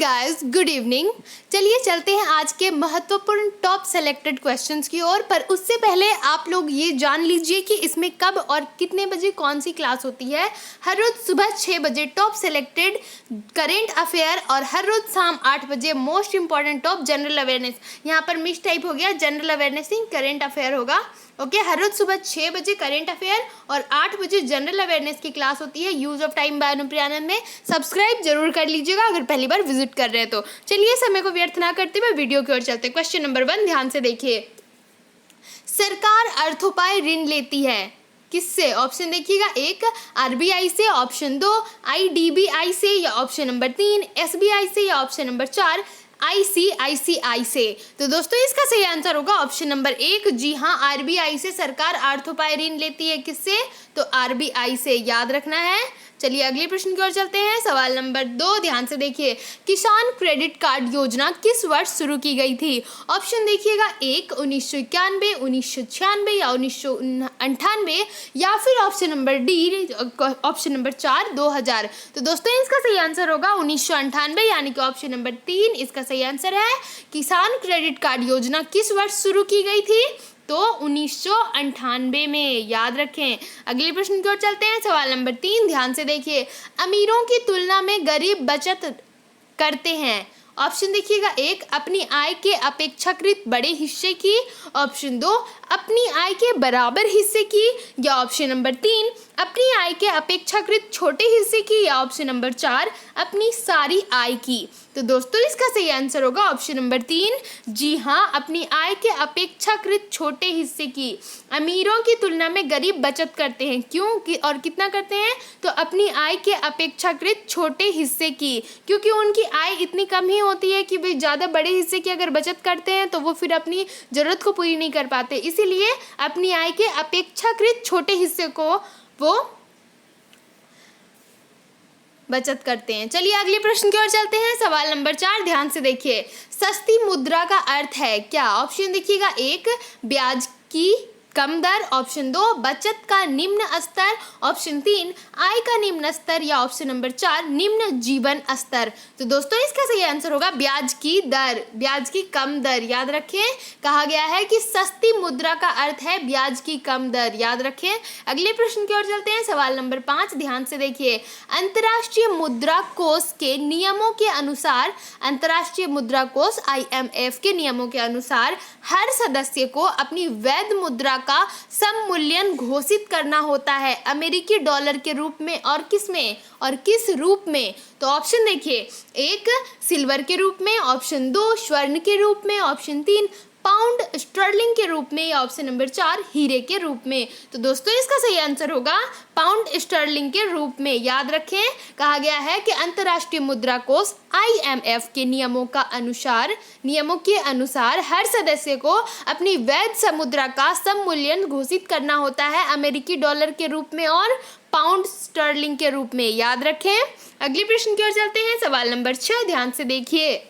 Guys, good evening. चलिए चलते हैं आज के महत्वपूर्ण टॉप सेलेक्टेड क्वेश्चंस की ओर। पर उससे पहले आप लोग ये जान लीजिए कि इसमें कब और कितने बजे कौन सी क्लास होती है। हर रोज सुबह 6 बजे टॉप सेलेक्टेड करेंट अफेयर और हर रोज शाम 8 बजे most important top general awareness. यहाँ पर मिस टाइप हो गया, जनरल अवेयरनेस ही करेंट अफेयर होगा। ओके, हर रोज सुबह 6 बजे करेंट अफेयर और 8 बजे जनरल अवेयरनेस की क्लास होती है use of time by Anupriya Anand में। सब्सक्राइब जरूर कर लीजिएगा अगर पहली बार विजिट कर रहे हैं तो। चलिए समय को व्यर्थ ना करते हुए वीडियो की ओर चलते हैं। क्वेश्चन नंबर 1 ध्यान से देखिए। सरकार अर्थोपाय ऋण लेती है किससे? ऑप्शन देखिएगा, 1 आरबीआई से, ऑप्शन 2 आईडीबीआई से, या ऑप्शन नंबर 3 एसबीआई से, या ऑप्शन नंबर 4 आईसीआईसीआई से। तो दोस्तों इसका सही आंसर होगा ऑप्शन नंबर 1। जी हाँ, आरबीआई से सरकार अर्थोपाय ऋण लेती है। किससे? तो आरबीआई से, याद रखना है। चलिए अगले प्रश्न की ओर चलते हैं। सवाल नंबर 2 ध्यान से देखिए। किसान क्रेडिट कार्ड योजना किस वर्ष शुरू की गई थी? ऑप्शन देखिएगा, 1 1991, 1996, या 1998, या फिर option number D, option number 4 2000। तो दोस्तों इसका सही आंसर होगा 1998, यानी कि ऑप्शन नंबर 3 इसका सही आंसर है। किसान क्रेडिट कार्ड योजना किस वर्ष शुरू की गई थी? तो 1998 में, याद रखें। अगले प्रश्न की ओर चलते हैं। सवाल नंबर 3 ध्यान से देखिए। अमीरों की तुलना में गरीब बचत करते हैं। ऑप्शन देखिएगा, 1 अपनी आय के अपेक्षाकृत बड़े हिस्से की, ऑप्शन 2 अपनी आय के बराबर हिस्से की, या ऑप्शन नंबर 3 अपनी आय के अपेक्षाकृत छोटे हिस्से की, या ऑप्शन नंबर 4 अपनी सारी आय की। तो दोस्तों इसका सही आंसर होगा ऑप्शन नंबर 3। जी हाँ, अपनी आय के अपेक्षाकृत छोटे हिस्से की। अमीरों की तुलना में गरीब बचत करते हैं। क्यों और कितना करते हैं? तो अपनी आय के अपेक्षाकृत छोटे हिस्से की, क्योंकि उनकी आय इतनी कम ही होती है कि भाई ज़्यादा बड़े हिस्से की अगर बचत करते हैं तो वो फिर अपनी ज़रूरत को पूरी नहीं कर पाते। इसीलिए अपनी आय के अपेक्षाकृत छोटे हिस्से को वो बचत करते हैं। चलिए अगले प्रश्न की ओर चलते हैं। सवाल नंबर 4 ध्यान से देखिए। सस्ती मुद्रा का अर्थ है क्या? ऑप्शन देखिएगा, 1 ब्याज की कम दर, ऑप्शन 2 बचत का निम्न स्तर, ऑप्शन 3 आय का निम्न स्तर, या ऑप्शन नंबर 4 निम्न जीवन स्तर। तो दोस्तों इसका सही आंसर होगा ब्याज की दर, ब्याज की कम दर। याद रखें, कहा गया है कि सस्ती मुद्रा का अर्थ है ब्याज की कम दर, याद रखें। अगले प्रश्न की ओर चलते हैं। सवाल नंबर 5 ध्यान से देखिए। अंतर्राष्ट्रीय मुद्रा कोष के नियमों के अनुसार, अंतर्राष्ट्रीय मुद्रा कोष IMF के नियमों के अनुसार हर सदस्य को अपनी वैध मुद्रा का सममूल्यन घोषित करना होता है अमेरिकी डॉलर के रूप में, और किस में और किस रूप में? तो ऑप्शन देखिए, 1 सिल्वर के रूप में, ऑप्शन 2 स्वर्ण के रूप में, ऑप्शन 3 पाउंड स्टर्लिंग के रूप में, या ऑप्शन नंबर 4 हीरे के रूप में। तो दोस्तों इसका सही आंसर होगा पाउंड स्टर्लिंग के रूप में। याद रखें, कहा गया है कि अंतर्राष्ट्रीय मुद्रा कोष IMF के नियमों के अनुसार हर सदस्य को अपनी वैध मुद्रा का सममूल्यन घोषित करना होता है अमेरिकी डॉलर के रूप में और पाउंड स्टर्लिंग के रूप में। याद रखें। अगले प्रश्न की ओर चलते हैं। सवाल नंबर 6 ध्यान से देखिए।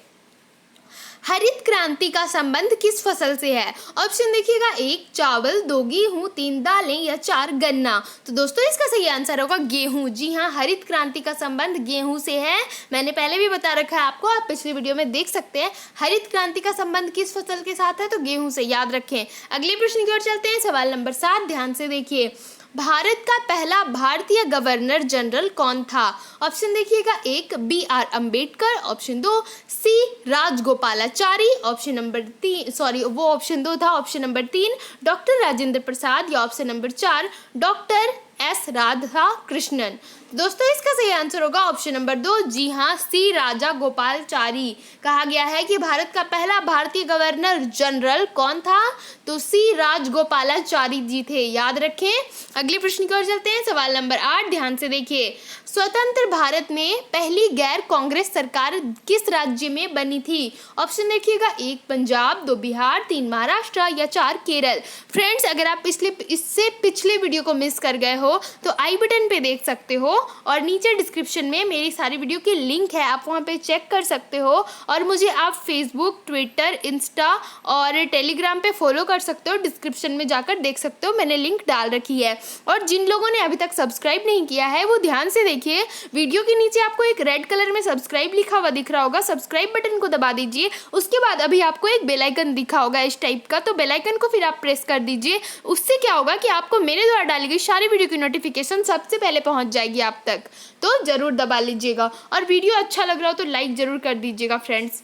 हरित क्रांति का संबंध किस फसल से है? ऑप्शन देखिएगा, 1 चावल, 2 गेहूं, 3 दालें, या 4 गन्ना। तो दोस्तों इसका सही आंसर होगा गेहूं। जी हाँ, हरित क्रांति का संबंध गेहूं से है। मैंने पहले भी बता रखा है आपको, आप पिछली वीडियो में देख सकते हैं। हरित क्रांति का संबंध किस फसल के साथ है? तो गेहूं से, याद रखें। अगले प्रश्न की ओर चलते हैं। सवाल नंबर 7 ध्यान से देखिए। भारत का पहला भारतीय गवर्नर जनरल कौन था? ऑप्शन देखिएगा, 1 BR Ambedkar, option 2 C Rajagopalachari, option number 3 वो ऑप्शन 2 था, option number 3 doctor Rajendra Prasad, या option number 4 doctor S Radha Krishnan. दोस्तों इसका सही आंसर होगा ऑप्शन नंबर 2। जी हाँ, C राजागोपालाचारी। कहा गया है कि भारत का पहला भारतीय गवर्नर जनरल कौन था? तो C राजगोपालाचारी जी थे, याद रखें। अगले प्रश्न की ओर चलते हैं। सवाल नंबर 8 ध्यान से देखिए। स्वतंत्र भारत में पहली गैर कांग्रेस सरकार किस राज्य में बनी थी? ऑप्शन देखिएगा, 1 पंजाब, 2 बिहार, 3 महाराष्ट्र, या 4 केरल। फ्रेंड्स, अगर आप इससे पिछले वीडियो को मिस कर गए हो हो तो आई बटन पे देख सकते हो, और नीचे डिस्क्रिप्शन में मेरी सारी वीडियो की लिंक है, आप वहाँ पे चेक कर सकते हो। और मुझे आप फेसबुक, ट्विटर, इंस्टा और टेलीग्राम पे फॉलो कर सकते हो, डिस्क्रिप्शन में जाकर देख सकते हो, मैंने लिंक डाल रखी है। और जिन लोगों ने अभी तक सब्सक्राइब नहीं किया है वो ध्यान से देखिए, वीडियो के नीचे आपको एक रेड कलर में सब्सक्राइब लिखा हुआ दिख रहा होगा, सब्सक्राइब बटन को दबा दीजिए। उसके बाद अभी आपको एक बेल आइकन दिखा होगा इस टाइप का, तो बेल आइकन को फिर आप प्रेस कर दीजिए। उससे क्या होगा कि आपको मेरे द्वारा डाली गई सारी वीडियो की नोटिफिकेशन सबसे पहले पहुंच जाएगी आप तक, तो जरूर दबा लीजिएगा। और वीडियो अच्छा लग रहा हो तो लाइक जरूर कर दीजिएगा फ्रेंड्स।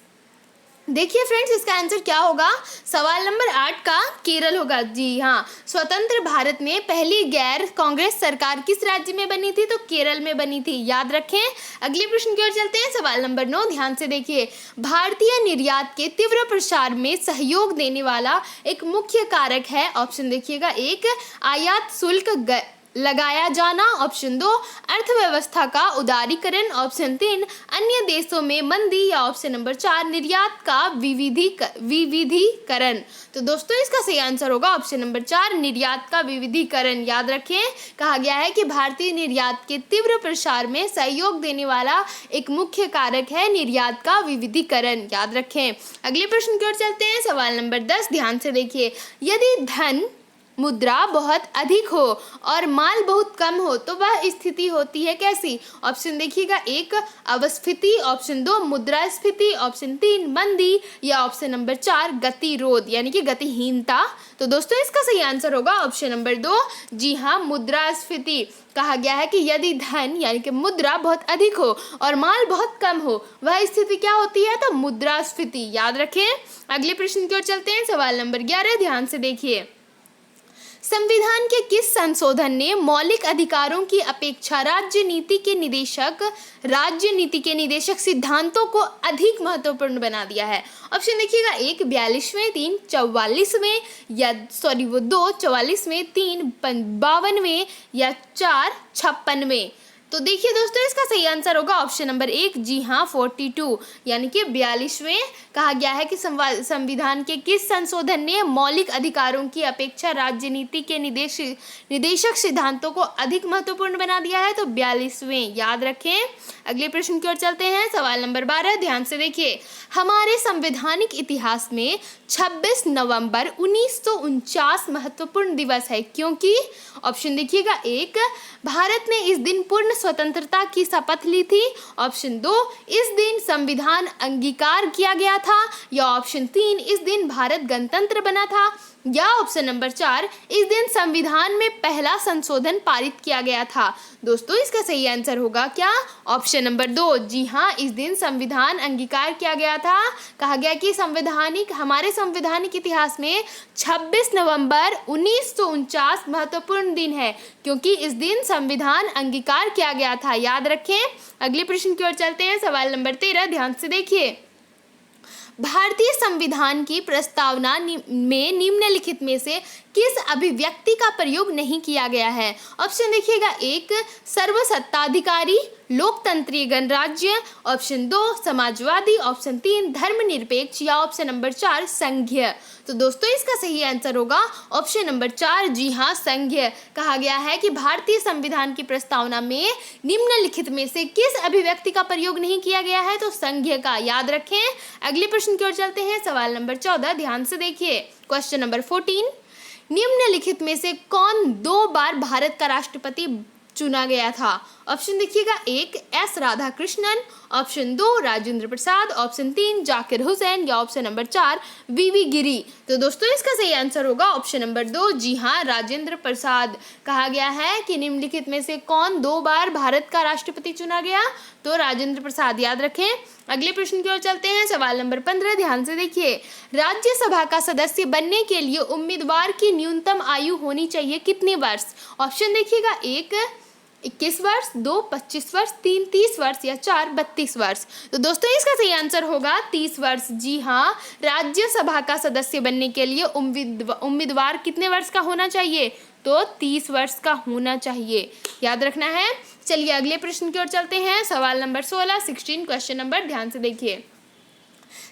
देखिए फ्रेंड्स, इसका आंसर क्या होगा? सवाल नंबर 8 का केरल होगा। जी हाँ, स्वतंत्र भारत में पहली गैर कांग्रेस सरकार किस राज्य में बनी थी? तो केरल में बनी थी, याद रखें। अगले प्रश्न की ओर चलते हैं, सवाल नंबर 9, ध्यान से देखिए। भारतीय निर्यात के तीव्र प्रसार में सहयोग देने वाला एक मुख्य कारक है। ऑप्शन देखिएगा, 1 आयात शुल्क लगाया जाना, ऑप्शन 2 अर्थव्यवस्था का उदारीकरण, ऑप्शन 3 अन्य देशों में मंदी, या ऑप्शन नंबर 4 निर्यात का विविधीकरण। तो दोस्तों इसका सही आंसर होगा ऑप्शन नंबर 4 निर्यात का विविधीकरण। याद रखें, कहा गया है कि भारतीय निर्यात के तीव्र प्रसार में सहयोग देने वाला एक मुख्य कारक है निर्यात का विविधीकरण, याद रखें। अगले प्रश्न की ओर चलते हैं, सवाल नंबर 10, ध्यान से देखिए। यदि धन मुद्रा बहुत अधिक हो और माल बहुत कम हो तो वह स्थिति होती है कैसी? ऑप्शन देखिएगा, 1 अवस्फीति, ऑप्शन 2 मुद्रास्फीति, ऑप्शन 3 मंदी, या ऑप्शन नंबर 4 गतिरोध यानी कि गतिहीनता। तो दोस्तों इसका सही आंसर होगा ऑप्शन नंबर 2, जी हाँ, मुद्रास्फीति। कहा गया है कि यदि धन यानी कि मुद्रा बहुत अधिक हो और माल बहुत कम हो वह स्थिति क्या होती है? तो मुद्रास्फीति, याद रखें। अगले प्रश्न की ओर चलते हैं, सवाल नंबर 11, ध्यान से देखिए। संविधान के किस संशोधन ने मौलिक अधिकारों की अपेक्षा राजनीति के निदेशक सिद्धांतों को अधिक महत्वपूर्ण बना दिया है? ऑप्शन देखिएगा, 1 42वें, 3 44वें, या 2 44वें, 3 52वें, या 4 56वें। तो देखिए दोस्तों इसका सही आंसर होगा ऑप्शन नंबर 1, जी हाँ, 42 यानी कि 42वें। कहा गया है कि संविधान के किस संशोधन ने मौलिक अधिकारों की अपेक्षा राजनीति के निदेशक सिद्धांतों को अधिक महत्वपूर्ण बना दिया है? तो 42वें, याद रखें। अगले प्रश्न की ओर चलते हैं, सवाल नंबर 12, ध्यान से देखिए। हमारे संवैधानिक इतिहास में 26 नवंबर 1949 महत्वपूर्ण दिवस है क्योंकि? ऑप्शन देखिएगा, 1 भारत ने इस दिन पूर्ण स्वतंत्रता की शपथ ली थी, ऑप्शन 2 इस दिन संविधान अंगीकार किया गया था, या ऑप्शन 3 इस दिन भारत गणतंत्र बना था, या ऑप्शन नंबर 4 इस दिन संविधान में पहला संशोधन पारित किया गया था। दोस्तों इसका सही आंसर होगा क्या? ऑप्शन नंबर 2, जी हाँ, इस दिन संविधान अंगीकार किया गया था। कहा गया कि हमारे संवैधानिक इतिहास में 26 नवंबर 1949 महत्वपूर्ण दिन है क्योंकि इस दिन संविधान अंगीकार किया गया था, याद रखें। अगले प्रश्न की ओर चलते हैं, सवाल नंबर 13, ध्यान से देखिए। भारतीय संविधान की प्रस्तावना में निम्नलिखित में से किस अभिव्यक्ति का प्रयोग नहीं किया गया है? ऑप्शन देखिएगा, 1 सर्वसत्ताधिकारी लोकतंत्रीय गणराज्य, ऑप्शन 2 समाजवादी, ऑप्शन 3 धर्मनिरपेक्ष, या ऑप्शन नंबर 4 संघीय। तो दोस्तों इसका सही आंसर होगा ऑप्शन नंबर 4, जी हाँ, संघीय। कहा गया है कि भारतीय संविधान की प्रस्तावना में निम्नलिखित में से किस अभिव्यक्ति का प्रयोग नहीं किया गया है? तो संघीय का, याद रखें। अगले प्रश्न की ओर चलते हैं, सवाल नंबर 14, ध्यान से देखिए। क्वेश्चन नंबर 14, निम्नलिखित में से कौन 2 बार भारत का राष्ट्रपति चुना गया था? ऑप्शन देखिएगा, 1 S Radhakrishnan, option 2 Rajendra Prasad, option 3 Zakir Hussain, या ऑप्शन नंबर 4 वीवी गिरी। तो दोस्तों इसका सही आंसर होगा ऑप्शन नंबर 2, जी हाँ, राजेंद्र प्रसाद। कहा गया है कि निम्नलिखित में से कौन 2 बार भारत का राष्ट्रपति चुना गया? तो राजेंद्र प्रसाद, याद रखें। अगले प्रश्न की ओर चलते हैं, सवाल नंबर 15, ध्यान से देखिए। राज्यसभा का सदस्य बनने के लिए उम्मीदवार की न्यूनतम आयु होनी चाहिए कितने वर्ष? ऑप्शन देखिएगा, 1 21 वर्ष, 2 25 वर्ष, 3 30 वर्ष, या 4 32 वर्ष। तो दोस्तों इसका सही आंसर होगा 30 वर्ष। जी हाँ, राज्यसभा का सदस्य बनने के लिए उम्मीदवार कितने वर्ष का होना चाहिए? तो 30 वर्ष का होना चाहिए, याद रखना है। चलिए अगले प्रश्न की ओर चलते हैं, सवाल नंबर 16 क्वेश्चन नंबर, ध्यान से देखिए।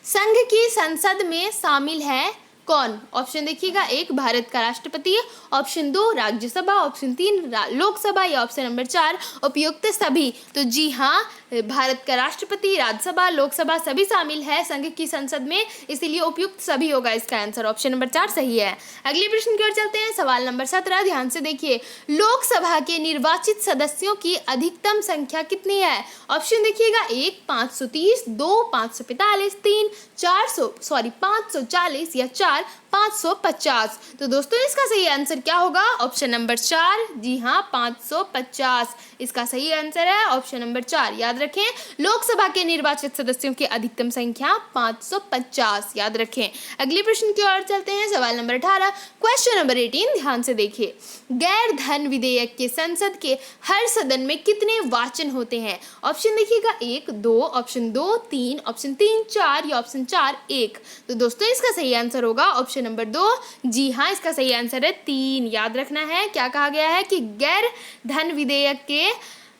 संघ की संसद में शामिल है कौन? ऑप्शन देखिएगा, 1 भारत का राष्ट्रपति, ऑप्शन 2 राज्यसभा, ऑप्शन 3 लोकसभा या ऑप्शन नंबर 4 उपयुक्त सभी। तो जी हाँ, भारत का राष्ट्रपति, राज्यसभा, लोकसभा सभी शामिल है संघ की संसद में, इसीलिए उपयुक्त सभी होगा इसका आंसर। ऑप्शन नंबर 4 सही है। अगले प्रश्न की ओर चलते हैं। सवाल नंबर 17, ध्यान से देखिए, लोकसभा के निर्वाचित सदस्यों की अधिकतम संख्या कितनी है? ऑप्शन देखिएगा, 1 530, 2 545, 3 540 या 4 550। तो दोस्तों इसका सही आंसर क्या होगा? ऑप्शन नंबर 4, जी हाँ 550 इसका सही आंसर है। ऑप्शन नंबर 4 याद रखें, लोकसभा के निर्वाचित सदस्यों की अधिकतम संख्या 550 याद रखें। अगले प्रश्न की ओर चलते हैं। सवाल नंबर 18, क्वेश्चन नंबर 18, ध्यान से देखिए, गैर धन विधेयक के संसद के हर सदन में कितने वाचन होते हैं? ऑप्शन देखिएगा, 1 2, ऑप्शन 2 3, ऑप्शन 3 4 या ऑप्शन 4 1। तो दोस्तों इसका सही आंसर होगा ऑप्शन नंबर 2, जी हाँ इसका सही आंसर है 3। याद रखना है, क्या कहा गया है कि गैर धन विधेयक के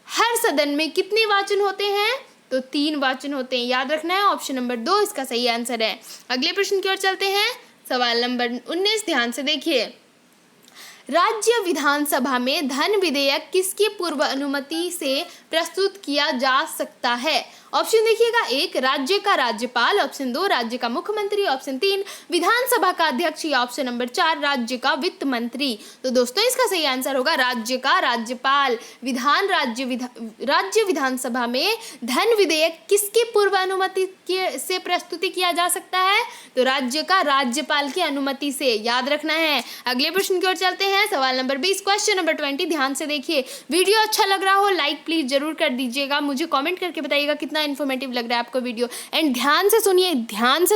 हर सदन में कितने वाचन होते हैं? तो 3 वाचन होते हैं, याद रखना है। ऑप्शन नंबर 2 इसका सही आंसर है। अगले प्रश्न की ओर चलते हैं। सवाल नंबर 19, ध्यान से देखिए, राज्य विधानसभा में धन विधेयक किसकी पूर्व अनुमति से प्रस्तुत किया जा सकता है? ऑप्शन देखिएगा, 1 राज्य का राज्यपाल, ऑप्शन 2 राज्य का मुख्यमंत्री, ऑप्शन 3 विधानसभा का अध्यक्ष या ऑप्शन नंबर 4 राज्य का वित्त मंत्री। तो दोस्तों इसका सही आंसर होगा राज्य का राज्यपाल। राज्य विधानसभा में धन विधेयक किसकी पूर्व अनुमति से प्रस्तुति किया जा सकता है? तो राज्य का राज्यपाल की अनुमति से, याद रखना है। अगले प्रश्न की ओर चलते हैं। सवाल नंबर 20, क्वेश्चन नंबर 20, ध्यान से देखिए, वीडियो अच्छा लग रहा हो लाइक प्लीज जरूर कर दीजिएगा, मुझे कमेंट करके बताइएगा कितना इन्फॉर्मेटिव लग रहा है आपको वीडियो। एंड ध्यान से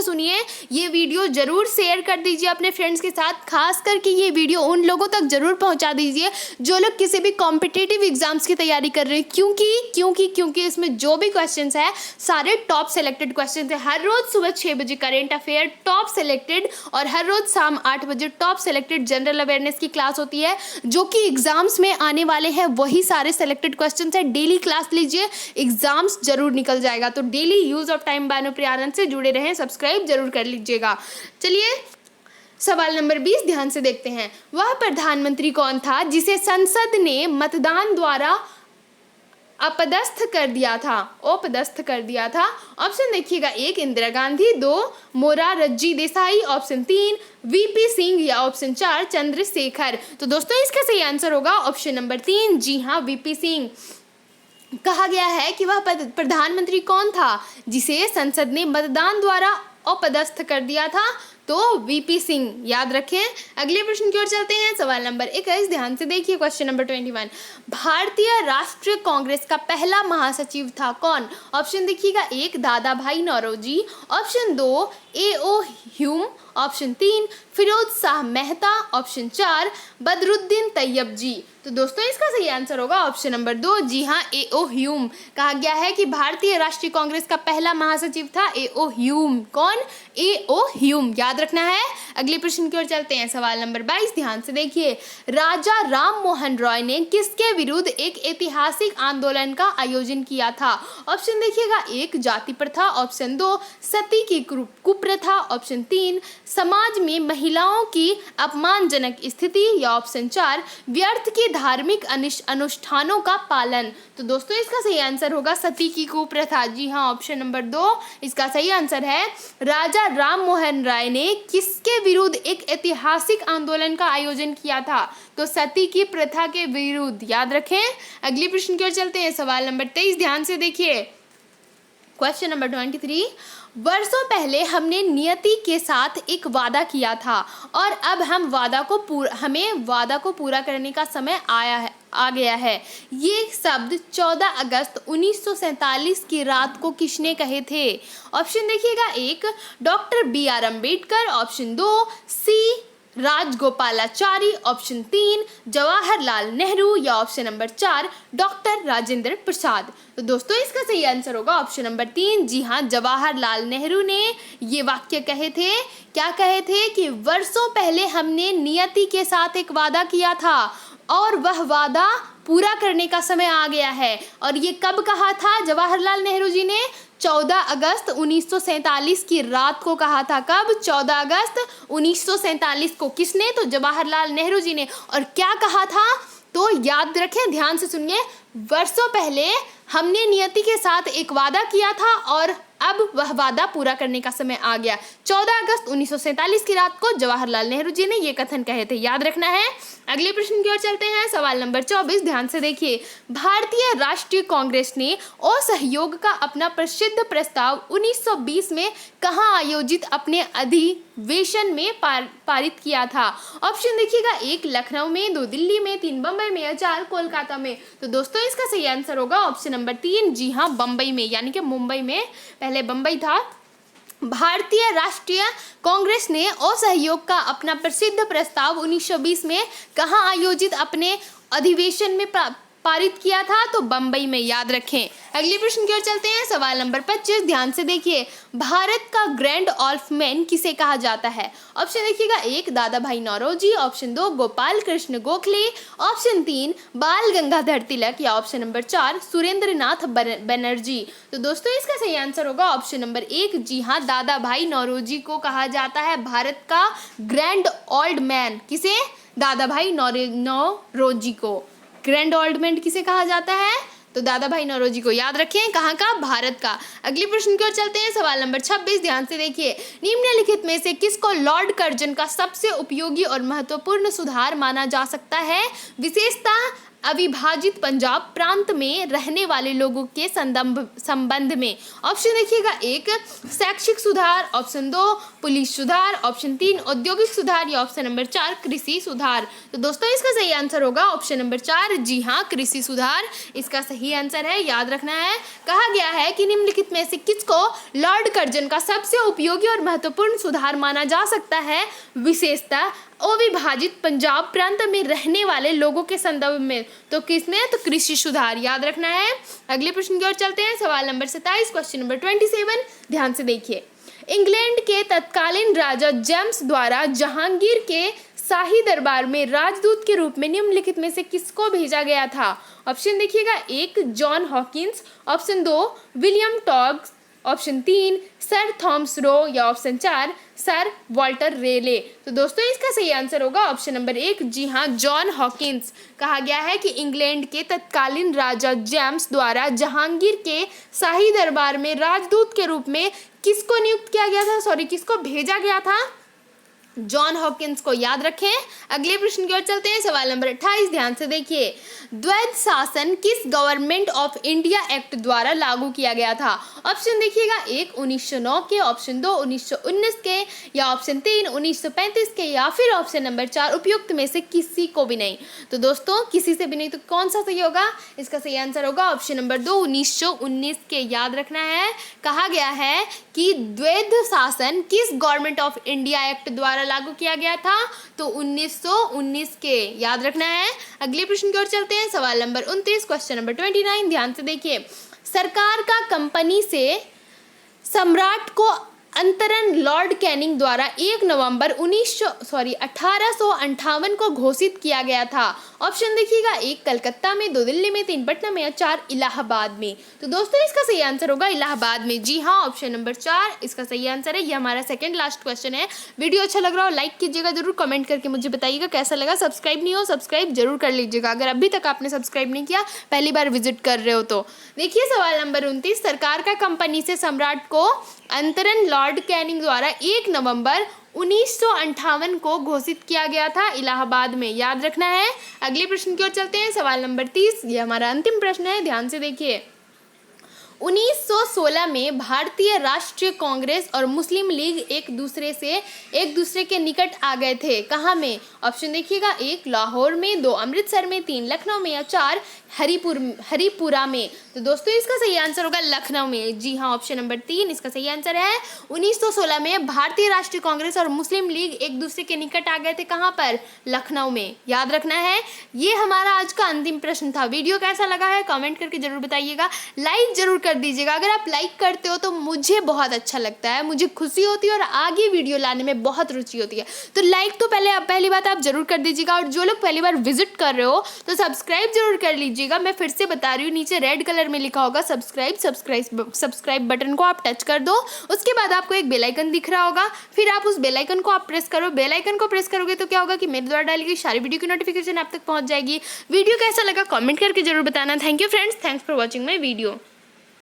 सुनिए, ये वीडियो जरूर शेयर कर दीजिए अपने फ्रेंड्स के साथ, खास करके ये वीडियो उन लोगों तक जरूर पहुंचा दीजिए जो लोग किसी भी कॉम्पिटिटिव एग्जाम्स की तैयारी कर रहे हैं, क्योंकि इसमें जो भी क्वेश्चंस है सारे टॉप सेलेक्टेड क्वेश्चंस है। हर रोज सुबह 6 बजे करेंट अफेयर टॉप सेलेक्टेड और हर रोज शाम 8 बजे टॉप सेलेक्टेड जनरल अवेयरनेस की क्लास होती है, जो कि एग्जाम्स में आने वाले हैं वही सारे सेलेक्टेड क्वेश्चंस है। डेली क्लास लीजिए, एग्जाम्स जरूर निकल जाएगा। तो daily use of time Bhanupriya Anand से जुड़े रहें, सब्सक्राइब जरूर कर लीजिएगा। चलिए सवाल नंबर 20 ध्यान से देखते हैं, वह प्रधानमंत्री कौन था जिसे संसद ने मतदान द्वारा अपदस्थ कर दिया था? ऑप्शन देखिएगा, 1 इंदिरा गांधी, 2 मोरारजी देसाई, ऑप्शन 3 वीपी सिंह या ऑप्शन 4 चंद्रशेखर। तो दोस्तों इसका सही आंसर होगा ऑप्शन नंबर 3, जी हाँ वीपी सिंह। कहा गया है कि वह प्रधानमंत्री कौन था जिसे संसद ने मतदान द्वारा अपदस्थ कर दिया था? तो वीपी सिंह, याद रखें। अगले प्रश्न की ओर चलते हैं। सवाल नंबर 21, ध्यान से देखिए, क्वेश्चन नंबर 21, भारतीय राष्ट्रीय कांग्रेस का पहला महासचिव था कौन? ऑप्शन देखिएगा, 1 Dadabhai Naoroji, option 2 A.O. Hume, option 3 Pherozeshah Mehta, option 4 Badruddin Tyabji. तो दोस्तों इसका सही आंसर होगा ऑप्शन नंबर 2, जी हाँ A.O. ह्यूम। कहा गया है कि भारतीय राष्ट्रीय कांग्रेस का पहला महासचिव था A.O. ह्यूम। कौन? A.O. ह्यूम, याद रखना है। अगले प्रश्न की ओर चलते हैं। सवाल नंबर 22, ध्यान से देखिए, राजा राम मोहन रॉय ने किसके विरुद्ध एक ऐतिहासिक आंदोलन का आयोजन किया था? ऑप्शन देखिएगा, 1 जाति प्रथा, ऑप्शन 2 सती की कुप्रथा, ऑप्शन 3 समाज में महिलाओं की अपमानजनक स्थिति या ऑप्शन 4 व्यर्थ के धार्मिक अनुष्ठानों का पालन। तो दोस्तों इसका सही आंसर होगा सती की कुप्रथा। जी हाँ, ऑप्शन नंबर 2 इसका सही आंसर है। राजा राम मोहन राय ने किसके विरुद्ध एक ऐतिहासिक आंदोलन का आयोजन किया था? तो सती की प्रथा के विरुद्ध, याद रखें। अगले प्रश्न की ओर चलते हैं। सवाल नंबर 23, ध्यान से देखिए, क्वेश्चन नंबर 23, वर्षों पहले हमने नियति के साथ एक वादा किया था और अब हमें वादा को पूरा करने का समय आ गया है। ये शब्द 14 अगस्त 1947 की रात को किसने कहे थे? ऑप्शन देखिएगा, 1 doctor B.R. Ambedkar, option 2 C Rajagopalachari, option 3 Jawaharlal Nehru या option number 4 doctor Rajendra Prasad. तो दोस्तों इसका सही आंसर होगा ऑप्शन नंबर 3, जी हाँ जवाहरलाल नेहरू ने ये वाक्य कहे थे। क्या कहे थे? कि वर्षों पहले हमने नियति के साथ एक वादा किया था और वह वादा पूरा करने का समय आ गया है। और ये कब कहा था जवाहरलाल नेहरू जी ने? 14 अगस्त 1947 की रात को कहा था। कब? 14 अगस्त 1947 को। किसने? तो जवाहरलाल नेहरू जी ने। और क्या कहा था? तो याद रखें, ध्यान से सुनिए, वर्षों पहले हमने नियति के साथ एक वादा किया था और अब वह वादा पूरा करने का समय आ गया। 14 अगस्त 1947 की रात को जवाहरलाल नेहरू जी ने ये कथन कहे थे, याद रखना है। अगले प्रश्न की ओर चलते हैं, सवाल नंबर 24, ध्यान से देखिए। भारतीय राष्ट्रीय कांग्रेस ने असहयोग का अपना प्रसिद्ध प्रस्ताव 1920 में कहां आयोजित अपने अधिवेशन में पारित किया था? ऑप्शन देखिएगा, 1 लखनऊ में, 2 दिल्ली में, 3 बंबई में या 4 कोलकाता में। तो दोस्तों इसका सही आंसर होगा ऑप्शन नंबर 3, जी हाँ, बंबई में, यानी कि मुंबई में, पहले बंबई था। भारतीय राष्ट्रीय कांग्रेस ने असहयोग का अपना प्रसिद्ध प्रस्ताव 1920 में कहां आयोजित अपने अधिवेशन में पारित किया था? तो बंबई में, याद रखें। अगले प्रश्न की ओर चलते हैं, सवाल नंबर 25, ध्यान से देखिए। भारत का ग्रैंड ओल्ड मैन किसे कहा जाता है? ऑप्शन देखिएगा, 1 Dadabhai Naoroji, option 2 Gopal Krishna Gokhale, option 3 बाल गंगाधर तिलक या ऑप्शन नंबर 4 सुरेंद्रनाथ बनर्जी। तो दोस्तों इसका सही आंसर होगा ऑप्शन नंबर 1, जी हाँ, दादा भाई नौरोजी को कहा जाता है भारत का ग्रैंड ओल्ड मैन। किसे? दादा भाई नौरोजी को ग्रैंड ओल्ड मैन किसे कहा जाता है? तो दादा भाई नौरोजी को, याद रखें। कहाँ का? भारत का। अगले प्रश्न की ओर चलते हैं, सवाल नंबर 26, ध्यान से देखिए। निम्नलिखित में से किसको लॉर्ड कर्जन का सबसे उपयोगी और महत्वपूर्ण सुधार माना जा सकता है? विशेषता अविभाजित पंजाब प्रांत में रहने वाले लोगों के संबंध में। ऑप्शन देखिएगा, 1 शैक्षिक सुधार, ऑप्शन 2 पुलिस सुधार, ऑप्शन 3 औद्योगिक सुधार या ऑप्शन नंबर 4 कृषि सुधार। तो दोस्तों इसका सही आंसर होगा ऑप्शन नंबर 4, जी हाँ, कृषि सुधार इसका सही आंसर है, याद रखना है। कहा गया है कि निम्नलिखित में से किसको लॉर्ड कर्जन का सबसे उपयोगी और महत्वपूर्ण सुधार माना जा सकता है? विशेषता अविभाजित पंजाब प्रांत में रहने वाले लोगों के संदर्भ में। तो किसने? तो कृषि सुधार, याद रखना है। अगले प्रश्न की ओर चलते हैं, सवाल नंबर 27, क्वेश्चन नंबर 27, ध्यान से देखिए। इंग्लैंड के तत्कालीन राजा जेम्स द्वारा जहांगीर के शाही दरबार में राजदूत के रूप में निम्नलिखित में से किसको भेजा गया था? ऑप्शन देखिएगा, 1 John Hawkins, option 2 William togs, option 3 sir Thomas Roe या ऑप्शन 4 सर वॉल्टर रेले। तो दोस्तों इसका सही आंसर होगा ऑप्शन नंबर 1, जी हाँ, जॉन हॉकिंस। कहा गया है कि इंग्लैंड के तत्कालीन राजा जेम्स द्वारा जहांगीर के शाही दरबार में राजदूत के रूप में किसको नियुक्त किया गया था? किसको भेजा गया था? जॉन हॉकिंस को, याद रखें। अगले प्रश्न की ओर चलते हैं, सवाल नंबर 28, ध्यान से देखिए। द्वैध शासन किस गवर्नमेंट ऑफ इंडिया एक्ट द्वारा लागू किया गया था? ऑप्शन देखिएगा, 1 1909 के, ऑप्शन 2 1919 के या ऑप्शन 3 1935 के या फिर ऑप्शन नंबर 4 उपयुक्त में से किसी को भी नहीं। तो दोस्तों किसी से भी नहीं, तो कौन सा सही होगा? इसका सही आंसर होगा ऑप्शन नंबर 2 1919 के, याद रखना है। कहा गया है कि द्वैध शासन किस गवर्नमेंट ऑफ इंडिया एक्ट द्वारा लागू किया गया था? तो 1919 के, याद रखना है। अगले प्रश्न की ओर चलते हैं, सवाल नंबर 29, क्वेश्चन नंबर 29, ध्यान से देखिए। सरकार का कंपनी से सम्राट को अंतरण लॉर्ड कैनिंग द्वारा 1 नवंबर 1858 को घोषित किया गया था। ऑप्शन देखिएगा, 1 कलकत्ता में, 2 दिल्ली में, 3 पटना में या 4 इलाहाबाद में। तो दोस्तों इसका सही आंसर होगा इलाहाबाद में, जी हाँ, ऑप्शन नंबर 4 इसका सही आंसर है। ये हमारा सेकंड लास्ट क्वेश्चन है। वीडियो अच्छा लग रहा हो लाइक कीजिएगा जरूर, कमेंट करके मुझे बताइएगा कैसा लगा। सब्सक्राइब नहीं हो सब्सक्राइब जरूर कर लीजिएगा अगर अभी तक आपने सब्सक्राइब नहीं किया, पहली बार विजिट कर रहे हो तो। देखिए सवाल नंबर 29, सरकार का कंपनी से सम्राट को अंतरण लॉर्ड कैनिंग द्वारा 1 नवंबर 1958 को घोषित किया गया था इलाहाबाद में, याद रखना है। अगले प्रश्न की ओर चलते हैं, सवाल नंबर 30, ये हमारा अंतिम प्रश्न है, ध्यान से देखिए। 1916 में भारतीय राष्ट्रीय कांग्रेस और मुस्लिम लीग एक दूसरे के निकट आ गए थे। कहाँ में? ऑप्शन देखिएगा, 1 लाहौर में, 2 अमृतसर में, 3 लखनऊ में या 4 हरिपुरा में। तो दोस्तों इसका सही आंसर होगा लखनऊ में, जी हाँ, ऑप्शन नंबर 3 इसका सही आंसर है। 1916 में भारतीय राष्ट्रीय कांग्रेस और मुस्लिम लीग एक दूसरे के निकट आ गए थे। कहाँ पर? लखनऊ में, याद रखना है। ये हमारा आज का अंतिम प्रश्न था। वीडियो कैसा लगा है कमेंट करके जरूर बताइएगा, लाइक जरूर कर दीजिएगा। अगर आप लाइक करते हो तो मुझे बहुत अच्छा लगता है, मुझे खुशी होती है और आगे वीडियो लाने में बहुत रुचि होती है। तो लाइक तो पहली बात आप जरूर कर दीजिएगा, और जो लोग पहली बार विजिट कर रहे हो तो सब्सक्राइब जरूर कर लीजिएगा। मैं फिर से बता रही हूँ, नीचे रेड कलर में लिखा होगा सब्सक्राइब बटन को आप टच कर दो। उसके बाद आपको एक बेल आइकन दिख रहा होगा, फिर आप उस बेल आइकन को आप प्रेस करो। बेल आइकन को प्रेस करोगे तो क्या होगा कि मेरे द्वारा डाली गई सारी वीडियो की नोटिफिकेशन आप तक पहुंच जाएगी। वीडियो कैसा लगा कमेंट करके जरूर बताना। Thank you friends, thanks for watching my video.